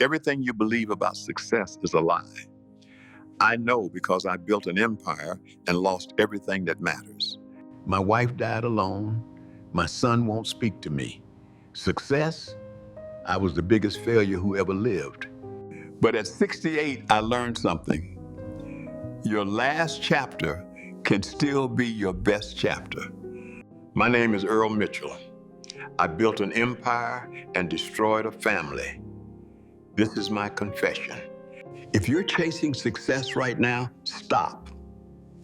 Everything you believe about success is a lie. I know because I built an empire and lost everything that matters. My wife died alone. My son won't speak to me. Success? I was the biggest failure who ever lived. But at 68, I learned something. Your last chapter can still be your best chapter. My name is Earl Mitchell. I built an empire and destroyed a family. This is my confession. If you're chasing success right now, stop.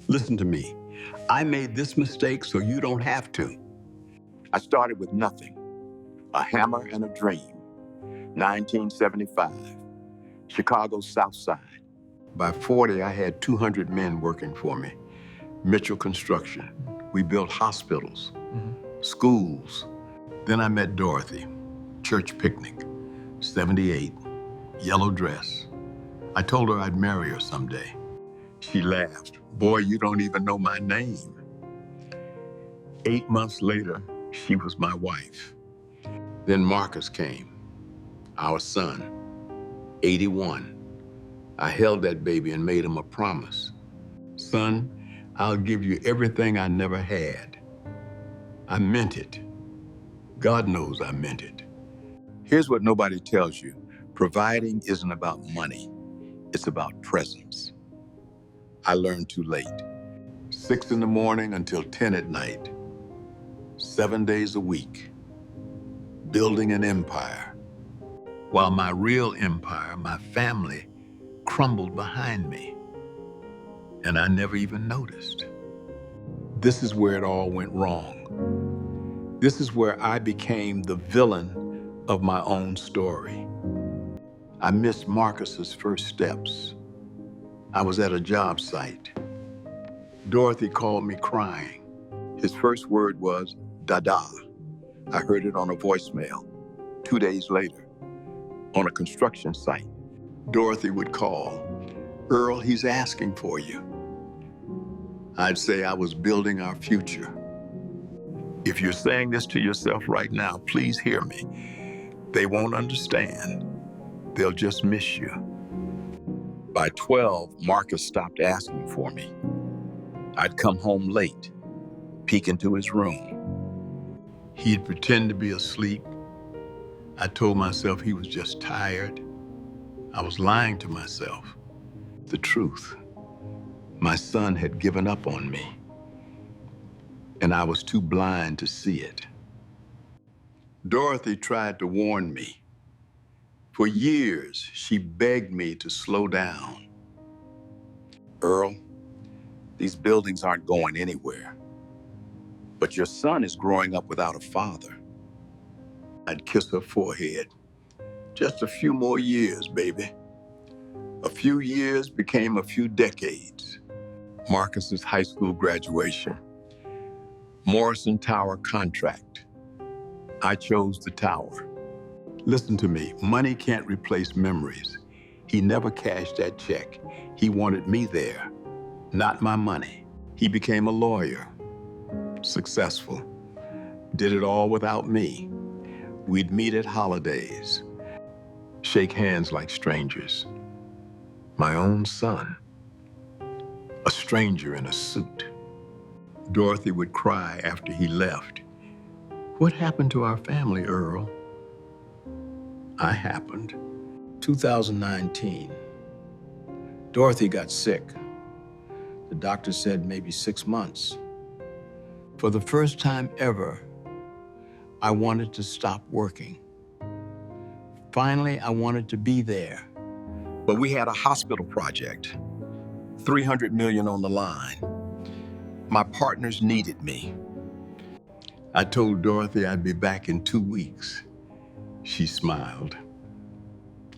Listen to me. I made this mistake so you don't have to. I started with nothing, a hammer and a dream. 1975, Chicago's South Side. By 40, I had 200 men working for me. Mitchell Construction. We built hospitals, schools. Then I met Dorothy, church picnic, 78, yellow dress. I told her I'd marry her someday. She laughed. Boy, you don't even know my name. 8 months later, she was my wife. Then Marcus came, our son, 81. I held that baby and made him a promise. Son, I'll give you everything I never had. I meant it. God knows I meant it. Here's what nobody tells you. Providing isn't about money. It's about presence. I learned too late. 6 in the morning until 10 at night. 7 days a week. Building an empire. While my real empire, my family, crumbled behind me. And I never even noticed. This is where it all went wrong. This is where I became the villain of my own story. I missed Marcus's first steps. I was at a job site. Dorothy called me crying. His first word was, "Dada." I heard it on a voicemail. 2 days later, on a construction site, Dorothy would call, "Earl, he's asking for you." I'd say I was building our future. If you're saying this to yourself right now, please hear me. They won't understand. They'll just miss you. By 12, Marcus stopped asking for me. I'd come home late, peek into his room. He'd pretend to be asleep. I told myself he was just tired. I was lying to myself. The truth. My son had given up on me, and I was too blind to see it. Dorothy tried to warn me. For years, she begged me to slow down. Earl, these buildings aren't going anywhere. But your son is growing up without a father. I'd kiss her forehead. Just a few more years, baby. A few years became a few decades. Marcus's high school graduation. Morrison Tower contract. I chose the tower. Listen to me, money can't replace memories. He never cashed that check. He wanted me there, not my money. He became a lawyer, successful. Did it all without me. We'd meet at holidays, shake hands like strangers. My own son, a stranger in a suit. Dorothy would cry after he left. What happened to our family, Earl? I happened. 2019. Dorothy got sick. The doctor said maybe 6 months. For the first time ever, I wanted to stop working. Finally, I wanted to be there. But we had a hospital project, $300 million on the line. My partners needed me. I told Dorothy I'd be back in 2 weeks. She smiled.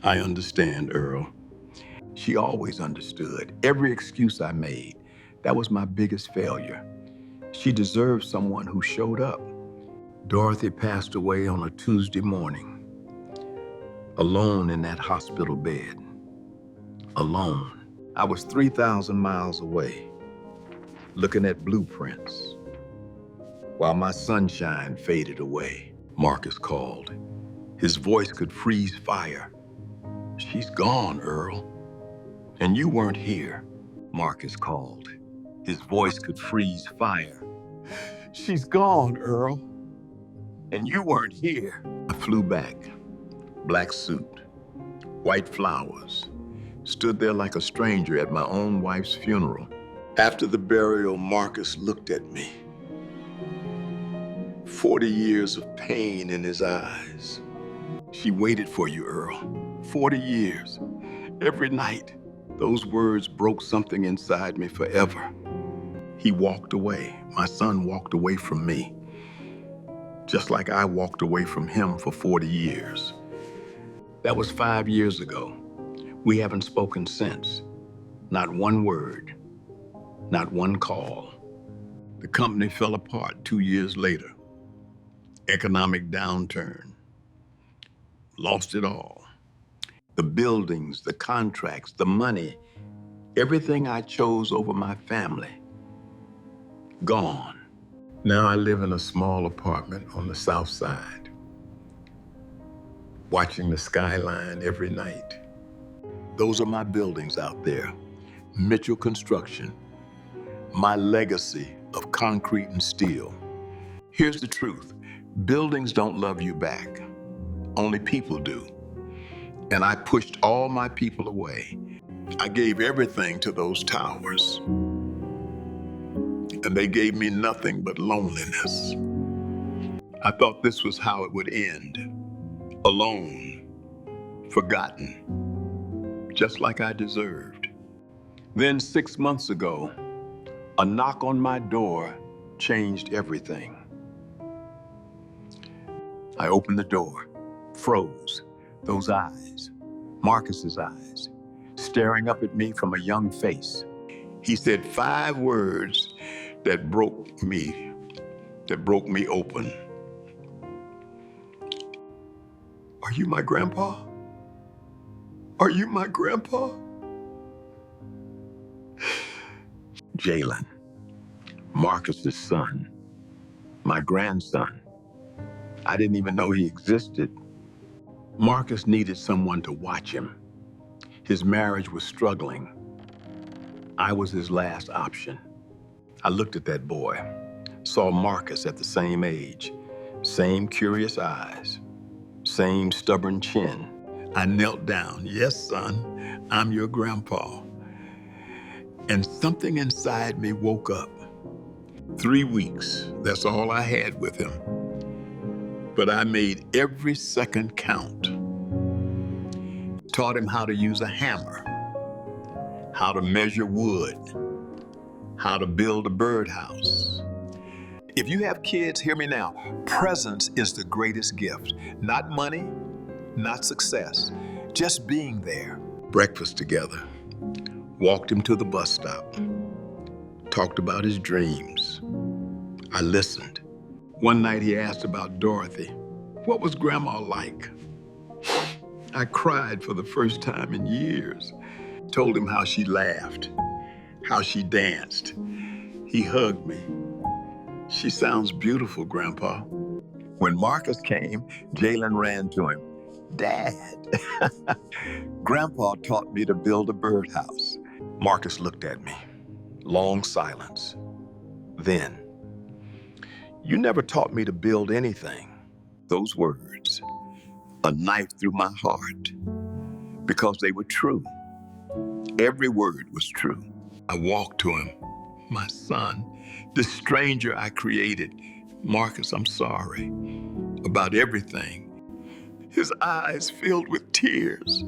I understand, Earl. She always understood. Every excuse I made, that was my biggest failure. She deserved someone who showed up. Dorothy passed away on a Tuesday morning, alone in that hospital bed. Alone. I was 3,000 miles away, looking at blueprints, while my sunshine faded away. Marcus called. His voice could freeze fire. She's gone, Earl. And you weren't here. Marcus called. His voice could freeze fire. She's gone, Earl. And you weren't here. I flew back. Black suit, white flowers. Stood there like a stranger at my own wife's funeral. After the burial, Marcus looked at me. 40 years of pain in his eyes. She waited for you, Earl. 40 years. Every night. Those words broke something inside me forever. He walked away. My son walked away from me. Just like I walked away from him for 40 years. That was 5 years ago. We haven't spoken since. Not one word. Not one call. The company fell apart 2 years later. Economic downturn. Lost it all. The buildings, the contracts, the money, everything I chose over my family. Gone. Now I live in a small apartment on the south side, watching the skyline every night. Those are my buildings out there. Mitchell Construction. My legacy of concrete and steel. Here's the truth. Buildings don't love you back. Only people do. And I pushed all my people away. I gave everything to those towers. And they gave me nothing but loneliness. I thought this was how it would end. Alone, forgotten, just like I deserved. Then 6 months ago, a knock on my door changed everything. I opened the door, froze. Those eyes, Marcus's eyes, staring up at me from a young face. He said 5 words that broke me open. Are you my grandpa? Are you my grandpa? Jalen, Marcus's son, my grandson. I didn't even know he existed. Marcus needed someone to watch him. His marriage was struggling. I was his last option. I looked at that boy, saw Marcus at the same age, same curious eyes, same stubborn chin. I knelt down. Yes, son, I'm your grandpa. And something inside me woke up. 3 weeks, that's all I had with him. But I made every second count. Taught him how to use a hammer, how to measure wood, how to build a birdhouse. If you have kids, hear me now. Presence is the greatest gift. Not money, not success, just being there. Breakfast together. Walked him to the bus stop. Talked about his dreams. I listened. One night he asked about Dorothy. What was Grandma like? I cried for the first time in years. Told him how she laughed, how she danced. He hugged me. She sounds beautiful, Grandpa. When Marcus came, Jalen ran to him. Dad, Grandpa taught me to build a birdhouse. Marcus looked at me. Long silence. Then, you never taught me to build anything. Those words, a knife through my heart, because they were true. Every word was true. I walked to him. My son, this stranger I created. Marcus, I'm sorry about everything. His eyes filled with tears.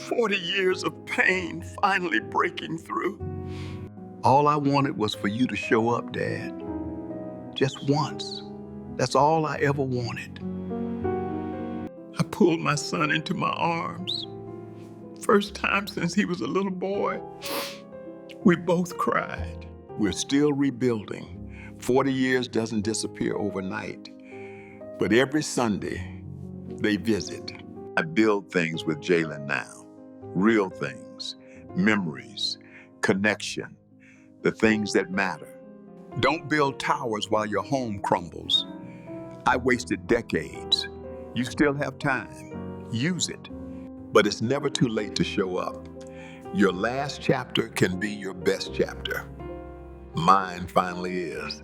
40 years of pain finally breaking through. All I wanted was for you to show up, Dad. Just once. That's all I ever wanted. I pulled my son into my arms. First time since he was a little boy. We both cried. We're still rebuilding. 40 years doesn't disappear overnight. But every Sunday, they visit. I build things with Jalen now. Real things, memories, connection, the things that matter. Don't build towers while your home crumbles. I wasted decades. You still have time. Use it. But it's never too late to show up. Your last chapter can be your best chapter. Mine finally is.